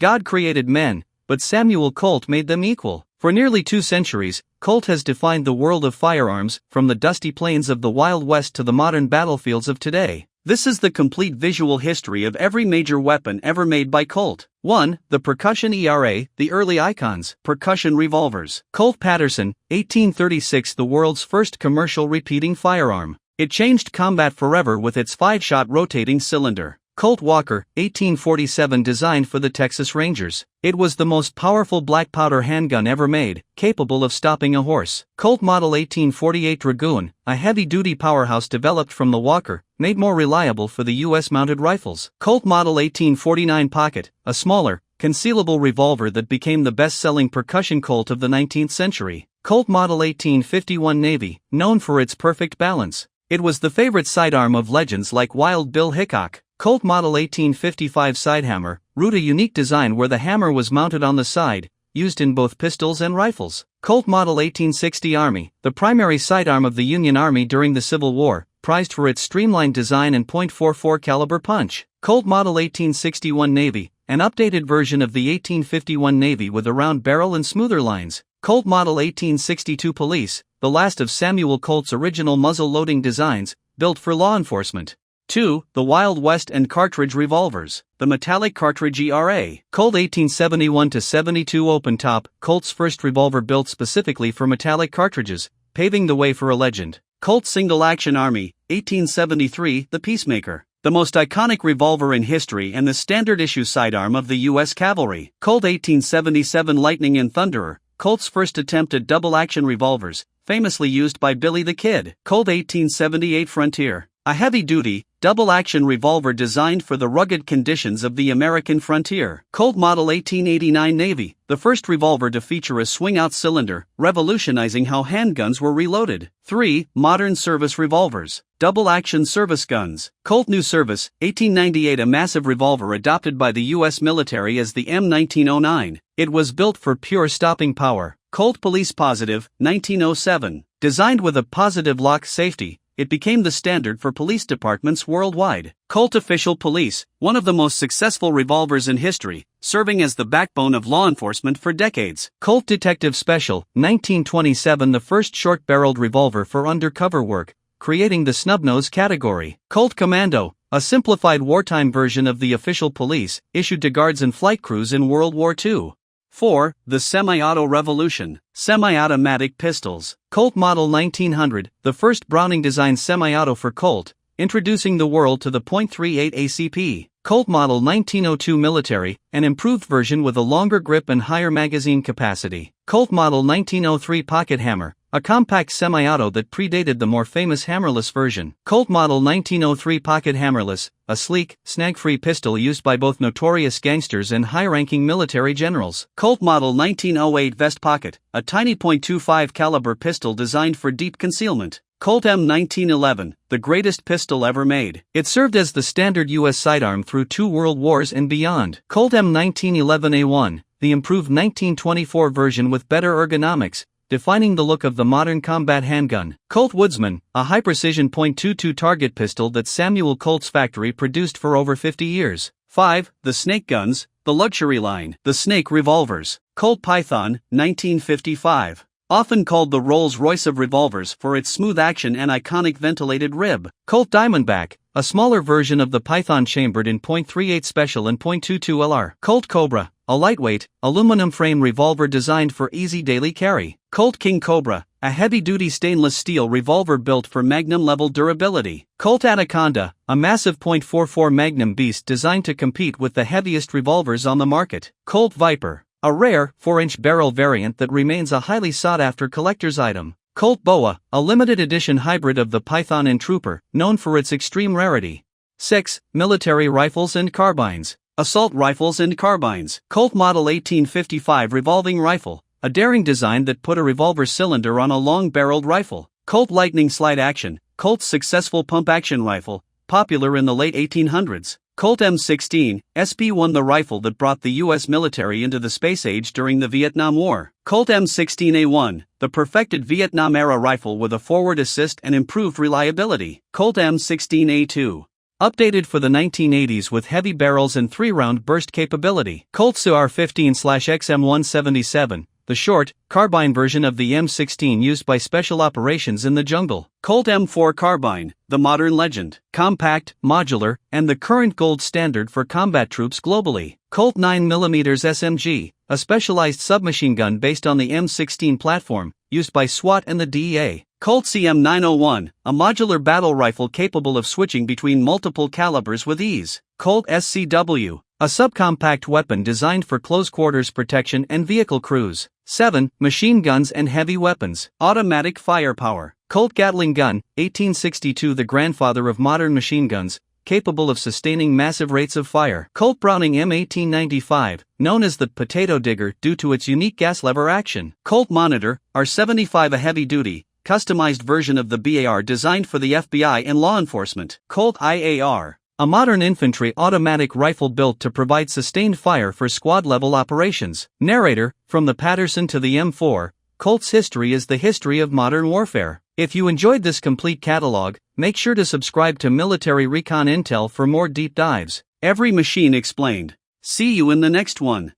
God created men, but Samuel Colt made them equal. For nearly 2 centuries, Colt has defined the world of firearms, from the dusty plains of the Wild West to the modern battlefields of today. This is the complete visual history of every major weapon ever made by Colt. 1. The percussion ERA, the early icons, percussion revolvers. Colt Paterson, 1836, the world's first commercial repeating firearm. It changed combat forever with its 5-shot rotating cylinder. Colt Walker, 1847, designed for the Texas Rangers. It was the most powerful black powder handgun ever made, capable of stopping a horse. Colt Model 1848 Dragoon, a heavy-duty powerhouse developed from the Walker, made more reliable for the U.S. mounted rifles. Colt Model 1849 Pocket, a smaller, concealable revolver that became the best-selling percussion Colt of the 19th century. Colt Model 1851 Navy, known for its perfect balance. It was the favorite sidearm of legends like Wild Bill Hickok. Colt Model 1855 Sidehammer, root, a unique design where the hammer was mounted on the side, used in both pistols and rifles. Colt Model 1860 Army, the primary sidearm of the Union Army during the Civil War, prized for its streamlined design and .44 caliber punch. Colt Model 1861 Navy, an updated version of the 1851 Navy with a round barrel and smoother lines. Colt Model 1862 Police, the last of Samuel Colt's original muzzle-loading designs, built for law enforcement. 2. The Wild West and cartridge revolvers. The metallic cartridge ERA. Colt 1871-72 Open Top, Colt's first revolver built specifically for metallic cartridges, paving the way for a legend. Colt Single Action Army, 1873, the Peacemaker. The most iconic revolver in history and the standard issue sidearm of the U.S. Cavalry. Colt 1877 Lightning and Thunderer, Colt's first attempt at double-action revolvers, famously used by Billy the Kid. Colt 1878 Frontier, a heavy-duty, double-action revolver designed for the rugged conditions of the American frontier. Colt Model 1889 Navy, the first revolver to feature a swing-out cylinder, revolutionizing how handguns were reloaded. 3. Modern service revolvers. Double-action service guns. Colt New Service, 1898, a massive revolver adopted by the U.S. military as the M1909. It was built for pure stopping power. Colt Police Positive, 1907. Designed with a positive lock safety, it became the standard for police departments worldwide. Colt Official Police, one of the most successful revolvers in history, serving as the backbone of law enforcement for decades. Colt Detective Special, 1927, the first short-barreled revolver for undercover work, creating the snub-nose category. Colt Commando, a simplified wartime version of the official police, issued to guards and flight crews in World War II. 4. The Semi-Auto Revolution. Semi-automatic pistols. Colt Model 1900, the first Browning-designed semi-auto for Colt, introducing the world to the .38 ACP. Colt Model 1902 Military, an improved version with a longer grip and higher magazine capacity. Colt Model 1903 Pocket Hammer, a compact semi-auto that predated the more famous hammerless version. Colt Model 1903 Pocket Hammerless, a sleek, snag-free pistol used by both notorious gangsters and high-ranking military generals. Colt Model 1908 Vest Pocket, a tiny .25 caliber pistol designed for deep concealment. Colt M1911, the greatest pistol ever made. It served as the standard U.S. sidearm through 2 world wars and beyond. Colt M1911A1, the improved 1924 version with better ergonomics, defining the look of the modern combat handgun. Colt Woodsman, a high-precision .22 target pistol that Samuel Colt's factory produced for over 50 years. 5. The Snake Guns, the luxury line. The Snake Revolvers. Colt Python, 1955. Often called the Rolls-Royce of revolvers for its smooth action and iconic ventilated rib. Colt Diamondback, a smaller version of the Python chambered in .38 Special and .22 LR. Colt Cobra, a lightweight, aluminum frame revolver designed for easy daily carry. Colt King Cobra, a heavy-duty stainless steel revolver built for magnum-level durability. Colt Anaconda, a massive .44 Magnum beast designed to compete with the heaviest revolvers on the market. Colt Viper, a rare, 4-inch barrel variant that remains a highly sought-after collector's item. Colt Boa, a limited-edition hybrid of the Python and Trooper, known for its extreme rarity. 6. Military Rifles and Carbines. Assault Rifles and Carbines. Colt Model 1855 Revolving Rifle, a daring design that put a revolver cylinder on a long-barreled rifle. Colt Lightning Slide Action, Colt's successful pump-action rifle, popular in the late 1800s. Colt M16, SP1, the rifle that brought the U.S. military into the space age during the Vietnam War. Colt M16A1, the perfected Vietnam-era rifle with a forward assist and improved reliability. Colt M16A2, Updated for the 1980s with heavy barrels and 3-round burst capability. Colt CR-15/XM177, the short, carbine version of the M16 used by special operations in the jungle. Colt M4 Carbine, the modern legend. Compact, modular, and the current gold standard for combat troops globally. Colt 9mm SMG, a specialized submachine gun based on the M16 platform, used by SWAT and the DEA. Colt CM901, a modular battle rifle capable of switching between multiple calibers with ease. Colt SCW, a subcompact weapon designed for close-quarters protection and vehicle cruise. 7. Machine guns and heavy weapons. Automatic firepower. Colt Gatling gun, 1862, the grandfather of modern machine guns, capable of sustaining massive rates of fire. Colt Browning M1895, known as the potato digger due to its unique gas lever action. Colt Monitor, R75, a heavy-duty, customized version of the BAR designed for the FBI and law enforcement. Colt IAR, a modern infantry automatic rifle built to provide sustained fire for squad-level operations. Narrator, from the Paterson to the M4, Colt's history is the history of modern warfare. If you enjoyed this complete catalog, make sure to subscribe to Military Recon Intel for more deep dives. Every machine explained. See you in the next one.